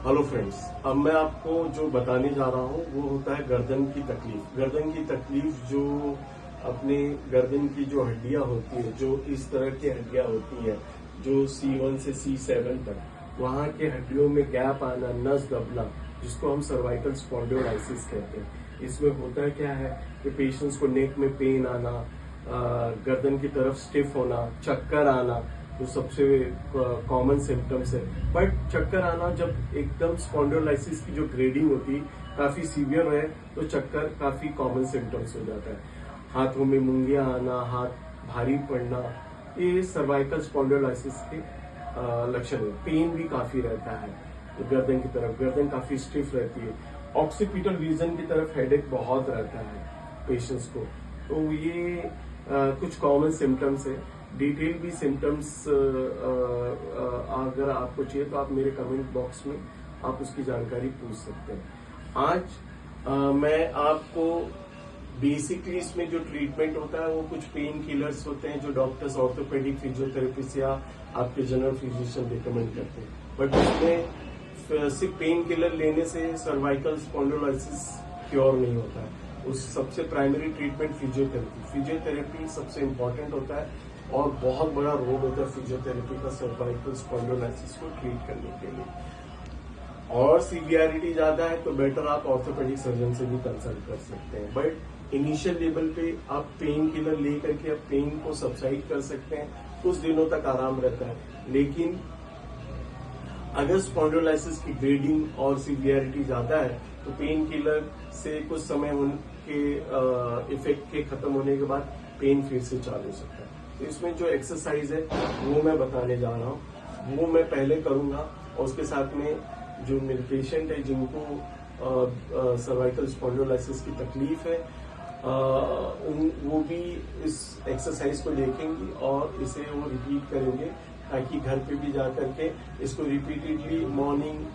Hello friends, अब मैं आपको जो बताने जा रहा हूँ वो होता है गर्दन की तकलीफ। गर्दन की तकलीफ जो अपने गर्दन की जो हड्डियां होती है, जो इस तरह की हड्डियां होती हैं, जो C1 से C7 तक, वहां के हड्डियों में गैप आना, नस दबना, जिसको हम सर्वाइकल स्पॉन्डिलोलाइसिस कहते हैं। इसमें होता क्या है कि पेशेंट्स को नेक में पेन आना, गर्दन की तरफ स्टिफ होना, चक्कर आना, जो सबसे कॉमन सिम्टम्स है। बट चक्कर आना जब एकदम स्पॉन्डिलोलाइसिस की जो ग्रेडिंग होती है काफी सीवियर है तो चक्कर काफी कॉमन सिम्टम्स हो जाता है। हाथों में मुंगियां आना, हाथ भारी पड़ना, ये सर्वाइकल स्पॉन्डिलोलाइसिस के लक्षण है। पेन भी काफी रहता है गर्दन की तरफ, गर्दन काफी स्टिफ रहती है। ऑक्सीपिटल रीजन की तरफ हेडेक बहुत रहता है पेशेंट्स को। तो ये कुछ कॉमन सिम्टम्स है। डिटेल भी सिम्टम्स अगर आपको चाहिए तो आप मेरे कमेंट बॉक्स में आप उसकी जानकारी पूछ सकते हैं। आज मैं आपको बेसिकली इसमें जो ट्रीटमेंट होता है वो कुछ पेन किलर्स होते हैं जो डॉक्टर्स, ऑर्थोपेडिक, फिजियोथेरेपिस्ट या आपके जनरल फिजिशियन रिकमेंड करते हैं। बट उसमें सिर्फ पेन किलर लेने से सर्वाइकल स्पॉन्डिलोलाइसिस क्योर नहीं होता है। उस सबसे प्राइमरी ट्रीटमेंट फिजियोथेरेपी सबसे इम्पोर्टेंट होता है और बहुत बड़ा रोल होता है फिजियोथेरेपी का सर्वाइकल स्पॉन्डिलोलाइसिस को ट्रीट करने के लिए। और सीवियरिटी ज्यादा है तो बेटर आप ऑर्थोपेडिक सर्जन से भी कंसल्ट कर सकते हैं। बट इनिशियल लेवल पे आप पेन किलर ले करके आप पेन को सबसाइड कर सकते हैं, कुछ दिनों तक आराम रहता है। लेकिन अगर स्पॉन्डिलोलाइसिस की ग्रेडिंग और सीवियरिटी ज्यादा है तो पेन किलर से कुछ समय के इफेक्ट के खत्म होने के बाद पेन फिर से चालू हो सकता है। तो इसमें जो एक्सरसाइज है वो मैं बताने जा रहा हूँ, वो मैं पहले करूंगा और उसके साथ में जो मेरे पेशेंट है जिनको सर्वाइकल स्पॉन्डिलोलाइसिस की तकलीफ है वो भी इस एक्सरसाइज को देखेंगी और इसे वो रिपीट करेंगे, ताकि घर पे भी जा करके इसको रिपीटेडली मॉर्निंग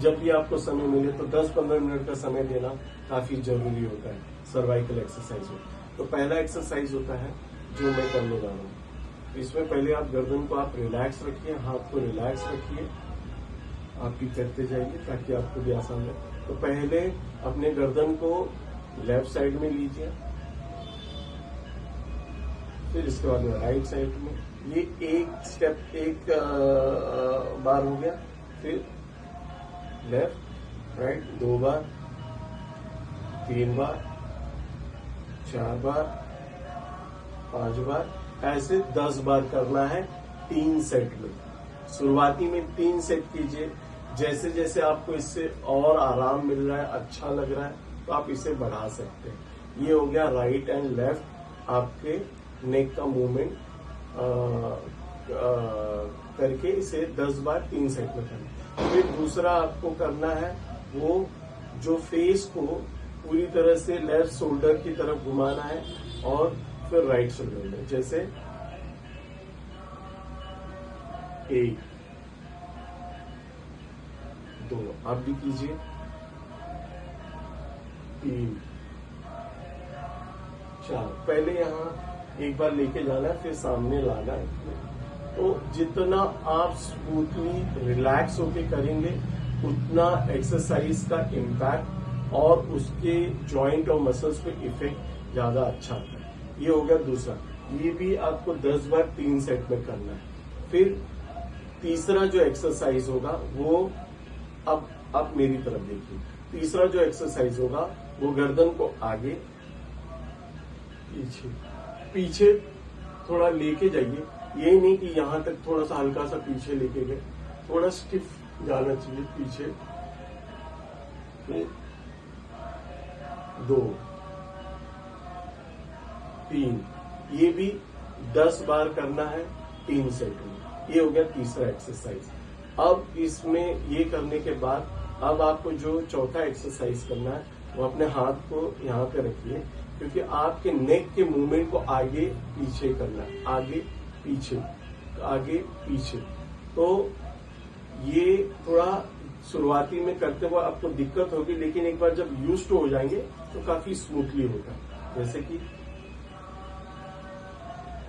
जब भी आपको समय मिले तो 10-15 मिनट का समय देना काफी जरूरी होता है सर्वाइकल एक्सरसाइज में। तो पहला एक्सरसाइज होता है जो मैं करने जा रहा हूँ। इसमें पहले आप गर्दन को आप रिलैक्स रखिए, हाथ को रिलैक्स रखिए, आप भी करते जाइए ताकि आपको भी आसान लगे। तो पहले अपने गर्दन को लेफ्ट साइड में लीजिए, फिर इसके बाद में राइट साइड में। ये एक स्टेप एक बार हो गया, फिर लेफ्ट राइट 2 बार, 3 बार, 4 बार, 5 बार, ऐसे 10 बार करना है 3 सेट में। शुरुआती में 3 सेट कीजिए, जैसे जैसे आपको इससे और आराम मिल रहा है, अच्छा लग रहा है तो आप इसे बढ़ा सकते हैं। ये हो गया राइट एंड लेफ्ट आपके नेक का मूवमेंट करके इसे 10 बार 3 सेट में करना। फिर दूसरा आपको करना है वो जो फेस को पूरी तरह से लेफ्ट शोल्डर की तरफ घुमाना है और फिर राइट शोल्डर में, जैसे 1 2 आप भी कीजिए, 3 4। पहले यहाँ एक बार लेके जाना है, फिर सामने लाना है। तो जितना आप स्मूथली रिलैक्स होके करेंगे उतना एक्सरसाइज का इम्पैक्ट और उसके जॉइंट और मसल्स पे इफेक्ट ज्यादा अच्छा आता है। ये हो गया दूसरा। ये भी आपको 10 बार 3 सेट में करना है। फिर तीसरा जो एक्सरसाइज होगा वो अब मेरी तरफ देखिए। तीसरा जो एक्सरसाइज होगा वो गर्दन को आगे पीछे थोड़ा लेके जाइए। ये नहीं कि यहां तक थोड़ा सा हल्का सा पीछे लेके गए, थोड़ा स्टिफ जाना चाहिए पीछे। 2 3, ये भी 10 बार करना है 3 सेट में। ये हो गया तीसरा एक्सरसाइज। अब इसमें ये करने के बाद अब आपको जो चौथा एक्सरसाइज करना है वो अपने हाथ को यहाँ पे रखिए, क्योंकि आपके नेक के मूवमेंट को आगे पीछे करना है, आगे पीछे आगे पीछे। तो ये थोड़ा शुरुआती में करते हुए आपको दिक्कत होगी, लेकिन एक बार जब यूज्ड हो जाएंगे तो काफी स्मूथली होगा। जैसे कि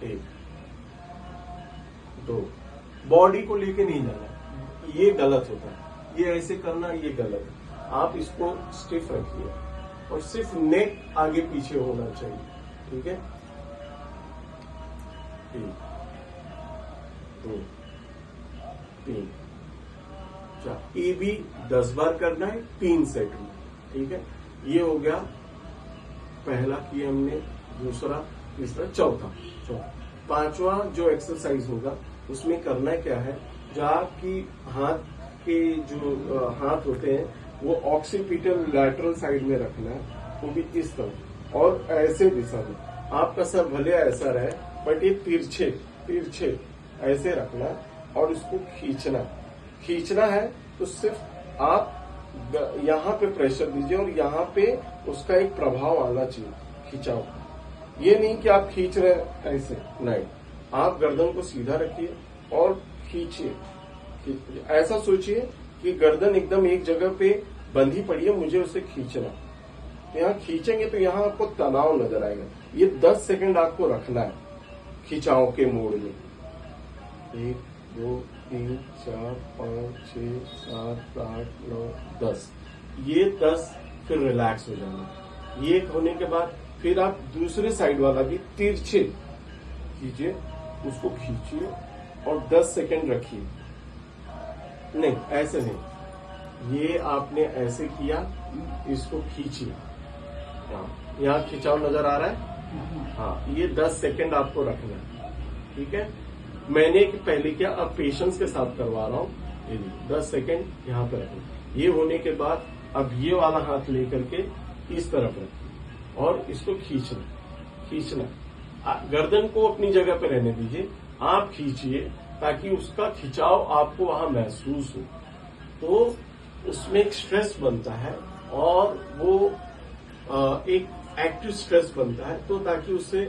1 2, बॉडी को लेके नहीं जाना, ये गलत होता है। ये ऐसे करना ये गलत है। आप इसको स्टिफ रखिए और सिर्फ नेक आगे पीछे होना चाहिए, ठीक है। 3 2 3 4, ये भी 10 बार करना है 3 सेट में, ठीक है। ये हो गया पहला किया हमने, दूसरा, तीसरा, चौथा। पांचवा जो एक्सरसाइज होगा उसमें करना क्या है, जो आपकी हाथ के जो हाथ होते हैं वो ऑक्सीपिटल लैटरल साइड में रखना है, वो भी इस तरह और ऐसे दिशा में। आपका सर भले ऐसा रहे बट ये तिरछे तिरछे ऐसे रखना और इसको खींचना है। तो सिर्फ आप यहाँ पे प्रेशर दीजिए और यहाँ पे उसका एक प्रभाव आना चाहिए खिंचाव। ये नहीं कि आप खींच रहे ऐसे, नहीं, आप गर्दन को सीधा रखिए और खींचिए। ऐसा सोचिए कि गर्दन एकदम एक जगह पे बंधी पड़ी है, मुझे उसे खींचना। यहाँ खींचेंगे तो यहाँ आपको तनाव नजर आएगा। ये 10 सेकंड आपको रखना है खिंचाव के मोड में। 1 2 3 4 5 6 7 8 9 10। ये 10 फिर रिलैक्स हो जाना। ये होने के बाद फिर आप दूसरे साइड वाला भी तिरछे कीजिए, उसको खींचिए और 10 सेकंड रखिए। नहीं, ऐसे नहीं, ये आपने ऐसे किया, इसको खींचिए। हाँ, यहाँ खिंचाव नजर आ रहा है। हाँ, ये 10 सेकंड आपको रखना है, ठीक है। मैंने पहले किया, अब पेशेंस के साथ करवा रहा हूँ। ये 10 सेकंड यहाँ पे रखना। ये होने के बाद अब ये वाला हाथ लेकर के इस तरफ रखिए और इसको खींचना। गर्दन को अपनी जगह पे रहने दीजिए, आप खींचिए ताकि उसका खिंचाव आपको वहां महसूस हो। तो उसमें एक स्ट्रेस बनता है और वो एक एक्टिव स्ट्रेस बनता है। तो ताकि उससे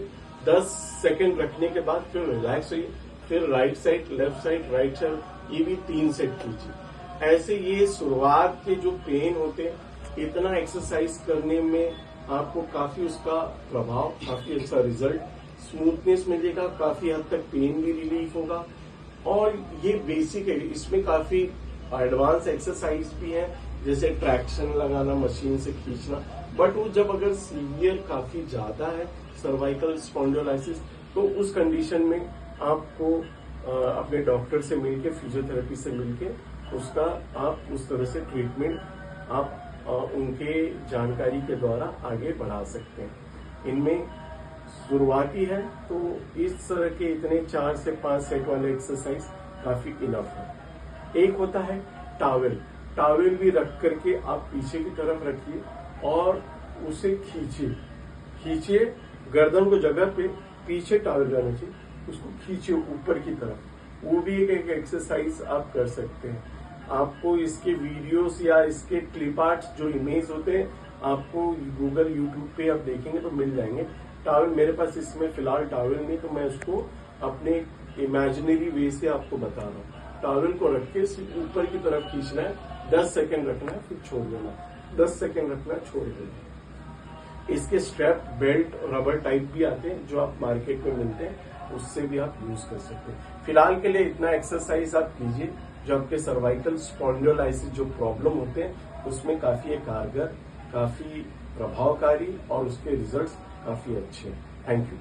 10 सेकंड रखने के बाद फिर रिलैक्स होइए, फिर right side, left side, right side, ये भी 3 सेट कीजिए। ऐसे ये शुरुआत के जो पेन होते हैं, इतना एक्सरसाइज करने में आपको काफी उसका प्रभाव, काफी अच्छा रिजल्ट, स्मूथनेस मिलेगा, काफी हद तक पेन भी रिलीफ होगा। और ये बेसिक है, इसमें काफी एडवांस एक्सरसाइज भी है, जैसे ट्रैक्शन लगाना, मशीन से खींचना। बट वो जब अगर सीवियर काफी ज्यादा है, सर्वाइकल स्पॉन्डिलोलाइसिस, तो उस कंडीशन में आपको अपने डॉक्टर से मिलके, फिजियोथेरेपी से मिलके उसका आप उस तरह से ट्रीटमेंट आप उनके जानकारी के द्वारा आगे बढ़ा सकते हैं। इनमें शुरुआती है तो इस तरह के इतने 4 से 5 सेट वाले एक्सरसाइज काफी इनफ है। एक होता है टावेल भी रख करके आप पीछे की तरफ रखिए और उसे खींचिए, गर्दन को जगह पे पीछे टावेल रहना चाहिए, उसको खींचिए ऊपर की तरफ। वो भी एक एक्सरसाइज आप कर सकते हैं। आपको इसके वीडियोस या इसके क्लिप आर्ट्स जो इमेज होते हैं आपको गूगल, यूट्यूब पे आप देखेंगे तो मिल जाएंगे। टावल मेरे पास इसमें फिलहाल टावल नहीं, तो मैं उसको अपने इमेजिनरी वे से आपको बता रहा हूँ। टावल को रख के ऊपर की तरफ खींचना है, 10 सेकंड रखना है, फिर छोड़ देना, 10 सेकंड रखना है, छोड़ देना। इसके स्ट्रैप, बेल्ट, रबर टाइप भी आते हैं जो आप मार्केट में मिलते हैं, उससे भी आप यूज कर सकते हैं। फिलहाल के लिए इतना एक्सरसाइज आप कीजिए जो आपके सर्वाइकल स्पॉन्डिलोलाइसिस जो प्रॉब्लम होते हैं उसमें काफी कारगर, काफी प्रभावकारी और उसके रिजल्ट्स काफी अच्छे हैं। Thank you.